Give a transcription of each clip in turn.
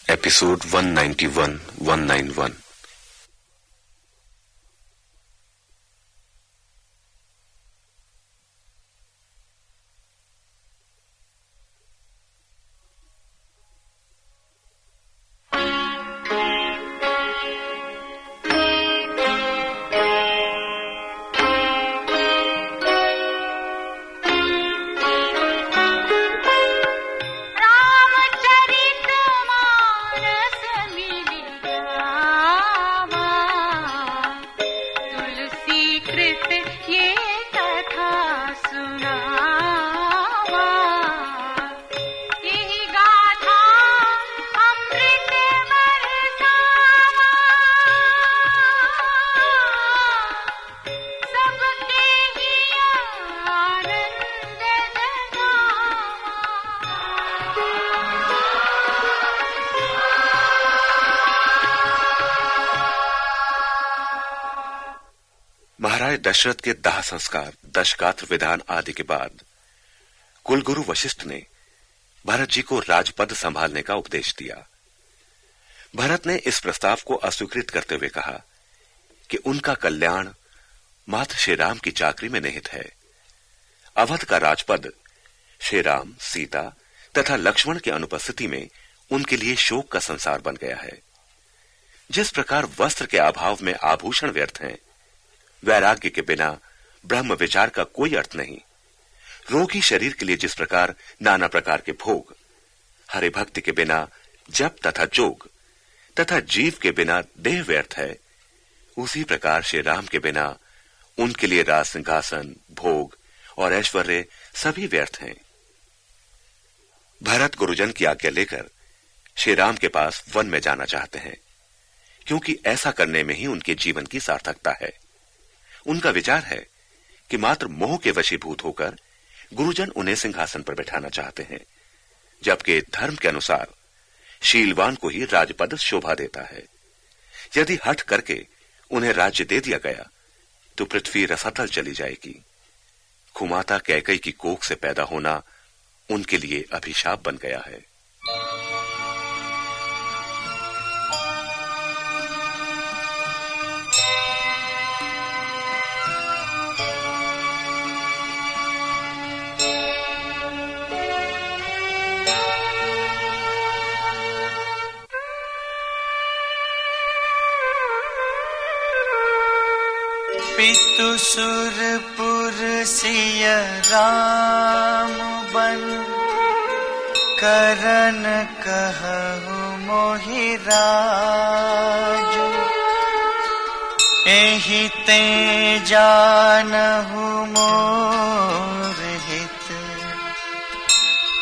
Episode 191, 191। महाराज दशरथ के दाह संस्कार, दशगात्र विधान आदि के बाद कुलगुरु वशिष्ठ ने भरत जी को राजपद संभालने का उपदेश दिया। भरत ने इस प्रस्ताव को अस्वीकृत करते हुए कहा कि उनका कल्याण मात्र श्री राम की चाकरी में निहित है। अवध का राजपद श्री राम, सीता तथा लक्ष्मण की अनुपस्थिति में उनके लिए शोक का संसार बन गया है। जिस प्रकार वस्त्र के अभाव में आभूषण व्यर्थ हैं, वैराग्य के बिना ब्रह्म विचार का कोई अर्थ नहीं। रोगी शरीर के लिए जिस प्रकार नाना प्रकार के भोग, हरि भक्ति के बिना जप तथा जोग तथा जीव के बिना देह व्यर्थ है, उसी प्रकार श्री राम के बिना उनके लिए राज सिंहासन, भोग और ऐश्वर्य सभी व्यर्थ हैं। भरत गुरुजन की आज्ञा लेकर श्री राम के पास वन में जाना चाहते हैं, क्योंकि ऐसा करने में ही उनके जीवन की सार्थकता है। उनका विचार है कि मात्र मोह के वशीभूत होकर गुरुजन उन्हें सिंहासन पर बैठाना चाहते हैं, जबकि धर्म के अनुसार शीलवान को ही राजपद शोभा देता है। यदि हठ करके उन्हें राज्य दे दिया गया तो पृथ्वी रसातल चली जाएगी। कुमाता कैकई की कोख से पैदा होना उनके लिए अभिशाप बन गया है। पितु सुरपुर सिय राम बन, करन कहु मोहि राजु। एहि ते जानहु मोर हित,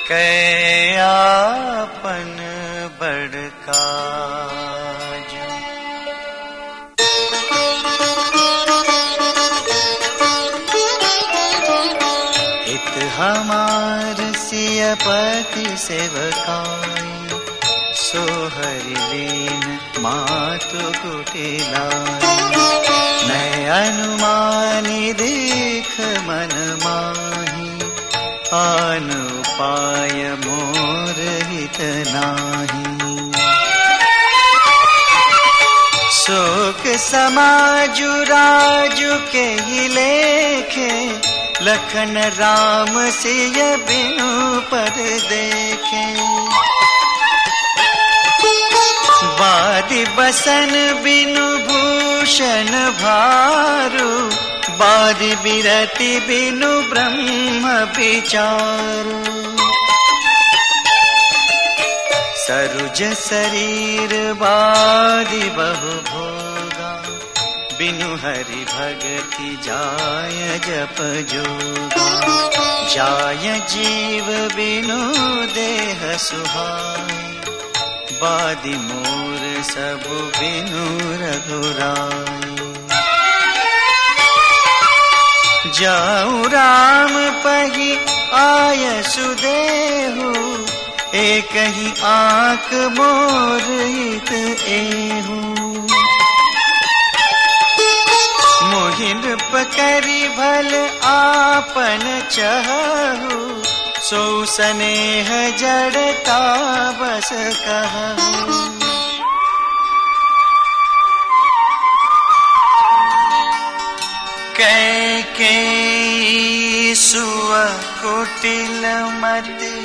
कै आपन बड़ काजु। हमार सियपति सेवकाई, सोहरि लीन मातु कुटिलाई। मैं अनुमानी देख मन माही, आन उपाय मोर हित नाही। शोक समाजु राजु के ही लेखे, लखन राम सिय बिनु पद देखे। बादि बसन बिनु भूषण भारू, बादि बिरति बिनु ब्रह्म विचारू। सरुज शरीर बादि बहु भोगा, बिनु हरि भगति जाय जप जोगा। जाय जीव बिनु देह सुहाई, बादि मोर सब बिनु रघुराई। जाऊं राम पही आय सुदेहु, एक ही आंख मोर हित एहू। मोहिन पकरी भल आपन चहु, सो स्नेह जड़ता बस कहु। कैकेयी सुव कुटिल मति,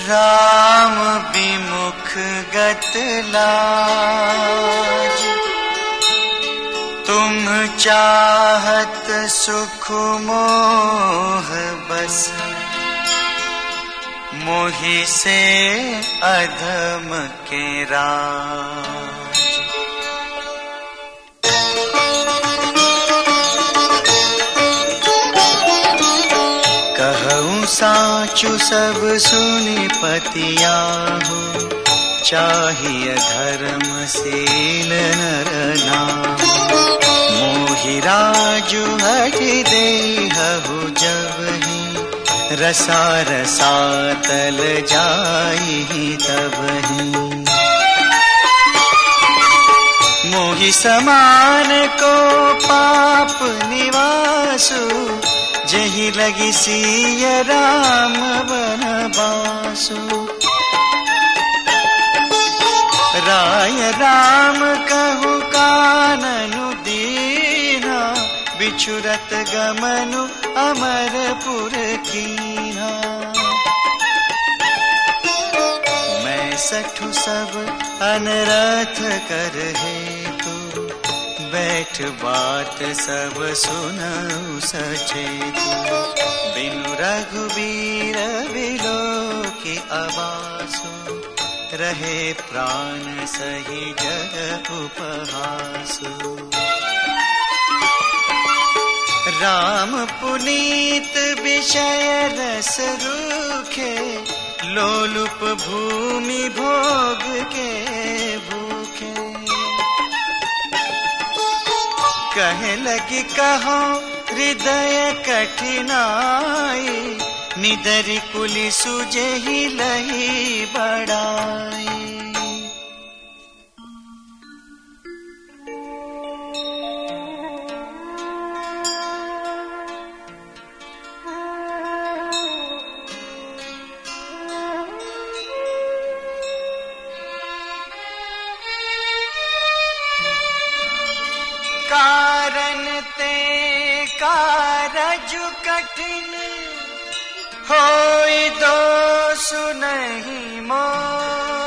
राम विमुख गत लाज। तुम चाहत सुख मोह बस, मोहि से अधम के राज। कहूँ साचु सब सुनि पतियाहु, चाहिए धर्मशील नर नाम। मोहि राजु हठि देहु जबहि, रसा रसातल जाई तबहि। मोहि समान को पाप निवासु, जहि लगी सिय राम बनवासु। राय राम कहु काननु दीना, बिछुरत गमनु अमरपुर कीना। मैं सठु सब अनरथ कर हेतु, बैठ बात सब सुनऊ सचेतु। बिनु रघुबीर बिलोकि अबासु, रहे प्राण सही जग उपहासु। राम पुनीत विषय रस रूखे, लोलुप भूमि भोग के भूखे। कहे लगी कहो हृदय कठिनाई, निदरि कुलि सुजेहि लही बड़ाई। कारण ते कारजु कठिन, होई दोषु नहीं मोर।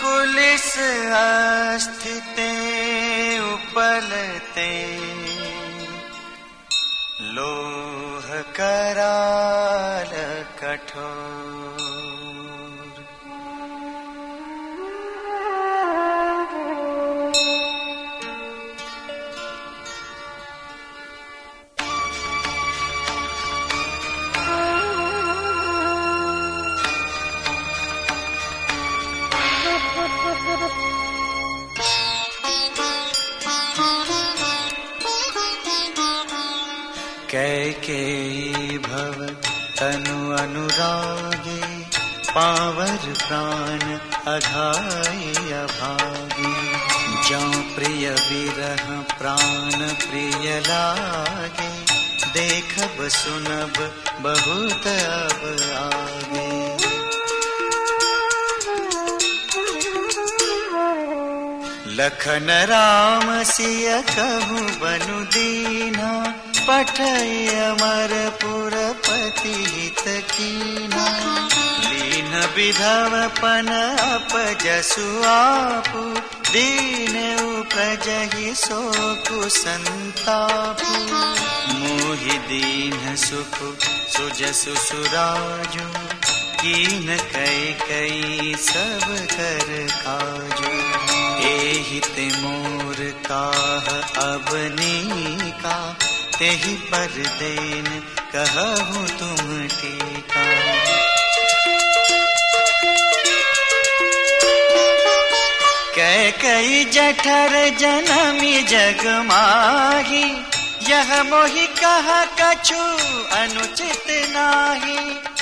कुलिस अस्थिते उपलते, लोह कराल कठोर। कैकेयी भव तनु अनुरागे, पावर प्राण अघाई अभागे। जौ प्रिय विरह प्राण प्रिय लागे, देखब सुनब बहुत अब आगे। लखन राम सिय कहूँ बनु दीना, पठय अमरपुर पति हित कीना। लीन विधवपन अपजसु आपु, दीनऊ प्रजहि शोकु संतापु। मोहि दीन सुख सुजसु सुराजु, कीन कैकेयी सब कर काजु। एहि ते मोर काह अबनीका, तेहि पर देन कहूँ तुम टीका। कैकेयी जठर जनमी जग माही, यह मोहि कहा कछु अनुचित नाही।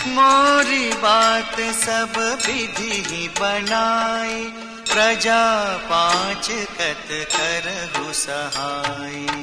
मोरी बात सब विधि बनाई, प्रजा पाँच कत करहु सहाई।